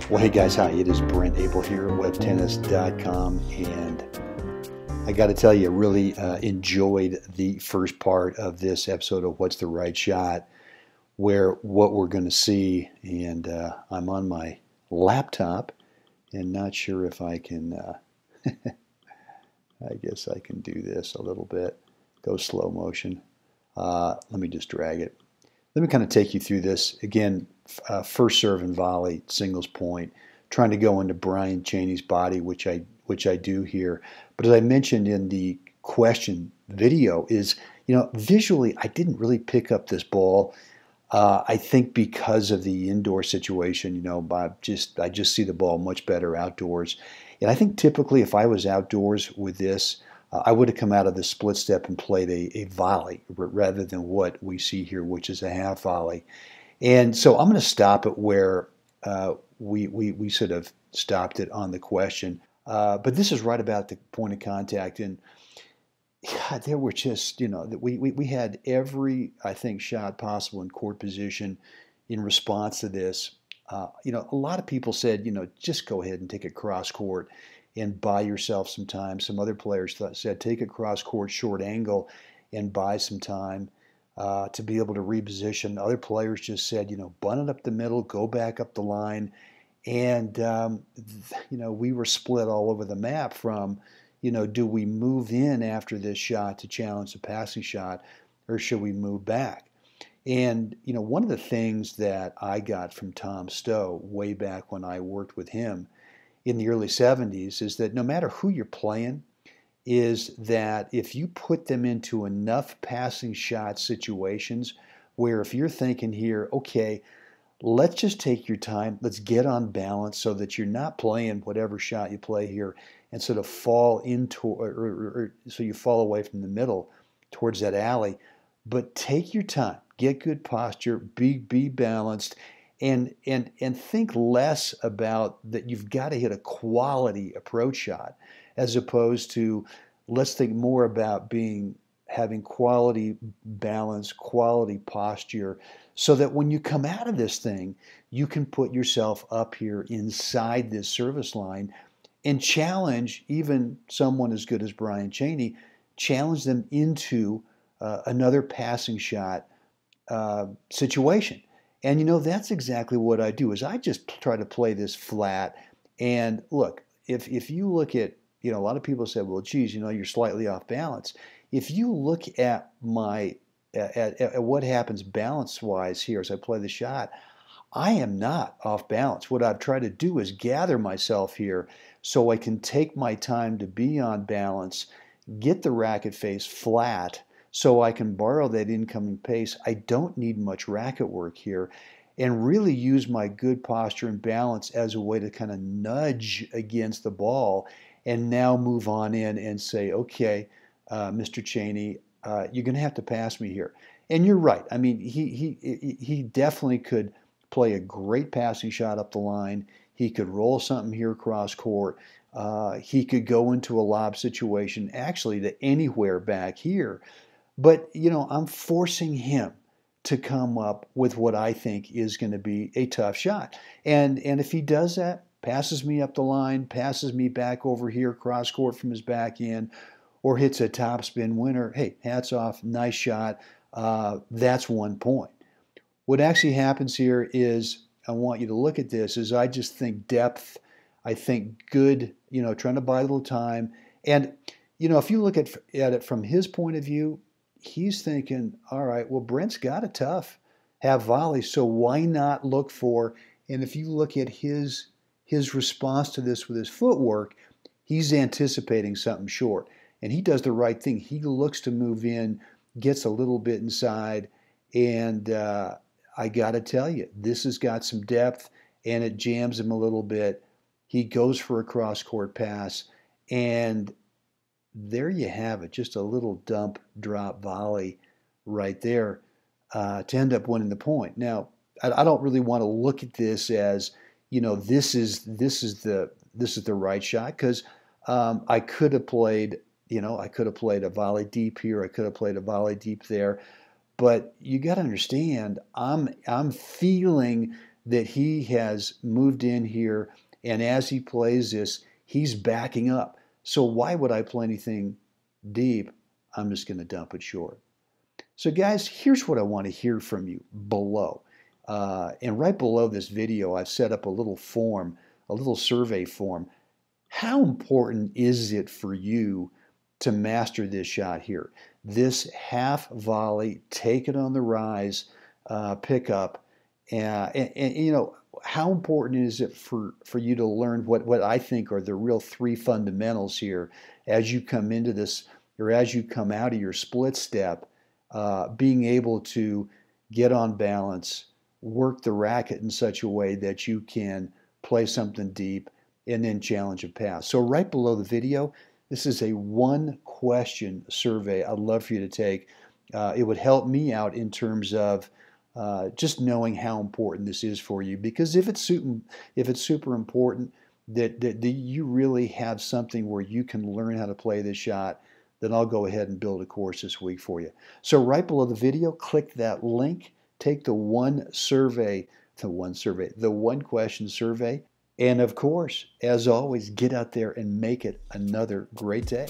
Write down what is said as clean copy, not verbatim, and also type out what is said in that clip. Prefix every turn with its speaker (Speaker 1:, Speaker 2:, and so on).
Speaker 1: Well, hey guys, hi. It is Brent Abel here at WebTennis.com, and I got to tell you, I really enjoyed the first part of this episode of What's the Right Shot, where what we're going to see, and I'm on my laptop and not sure if I can, I guess I can do this a little bit, go slow motion. Let me just drag it. Let me kind of take you through this. Again, first serve and volley, singles point, trying to go into Brian Cheney's body, which I do here. But as I mentioned in the question video is, visually, I didn't really pick up this ball. I think because of the indoor situation, I just see the ball much better outdoors. And I think typically if I was outdoors with this, I would have come out of the split step and played a volley rather than what we see here, which is a half volley. And so I'm going to stop it where we sort of stopped it on the question. But this is right about the point of contact. And God, there were just, we had every, I think, shot possible in court position in response to this. A lot of people said, just go ahead and take it cross court and buy yourself some time. Some other players said take it cross court short angle and buy some time to be able to reposition. Other players just said, bun it up the middle, go back up the line. And, we were split all over the map from, do we move in after this shot to challenge the passing shot, or should we move back? And, one of the things that I got from Tom Stowe way back when I worked with him in the early 70s is that no matter who you're playing, is that if you put them into enough passing shot situations where if you're thinking here, okay, let's just take your time, let's get on balance so that you're not playing whatever shot you play here and sort of fall into, or so you fall away from the middle towards that alley, but take your time, get good posture, be balanced, and think less about that you've got to hit a quality approach shot as opposed to let's think more about having quality balance, quality posture, so that when you come out of this thing, you can put yourself up here inside this service line and challenge even someone as good as Brian Cheney, challenge them into another passing shot situation. And that's exactly what I do is I just try to play this flat. And look, if you look at, a lot of people say, well, geez, you're slightly off balance. If you look at at what happens balance-wise here as I play the shot, I am not off balance. What I've tried to do is gather myself here so I can take my time to be on balance, get the racket face flat, so I can borrow that incoming pace. I don't need much racket work here, and really use my good posture and balance as a way to kind of nudge against the ball and now move on in and say, okay, Mr. Cheney, you're going to have to pass me here. And you're right. I mean, he definitely could play a great passing shot up the line. He could roll something here across court. He could go into a lob situation, actually to anywhere back here. But, I'm forcing him to come up with what I think is going to be a tough shot. And if he does that, passes me up the line, passes me back over here cross court from his back end, or hits a topspin winner, hey, hats off, nice shot. That's 1 point. What actually happens here is, I want you to look at this, is I just think depth, I think good, trying to buy a little time. And, if you look at it from his point of view, he's thinking, all right, well, Brent's got a tough half volley, so why not look for, and if you look at his response to this with his footwork, he's anticipating something short. And he does the right thing. He looks to move in, gets a little bit inside, and I got to tell you, this has got some depth, and it jams him a little bit. He goes for a cross-court pass, and there you have it, just a little dump, drop, volley right there to end up winning the point. Now, I don't really want to look at this as, this is the right shot, because I could have played You know, I could have played a volley deep here. I could have played a volley deep there. But you got to understand, I'm feeling that he has moved in here, and as he plays this, he's backing up. So why would I play anything deep? I'm just going to dump it short. So guys, here's what I want to hear from you below. And right below this video, I've set up a little form, a little survey form. How important is it for you to master this shot here? This half volley, take it on the rise, pick up. And you know, how important is it for you to learn what I think are the real three fundamentals here as you come into this, or as you come out of your split step, being able to get on balance, work the racket in such a way that you can play something deep and then challenge a pass. So right below the video, this is a 1-question survey I'd love for you to take. It would help me out in terms of just knowing how important this is for you, because if it's super important that you really have something where you can learn how to play this shot, then I'll go ahead and build a course this week for you. So right below the video, click that link, take the 1-question survey, and of course, as always, get out there and make it another great day.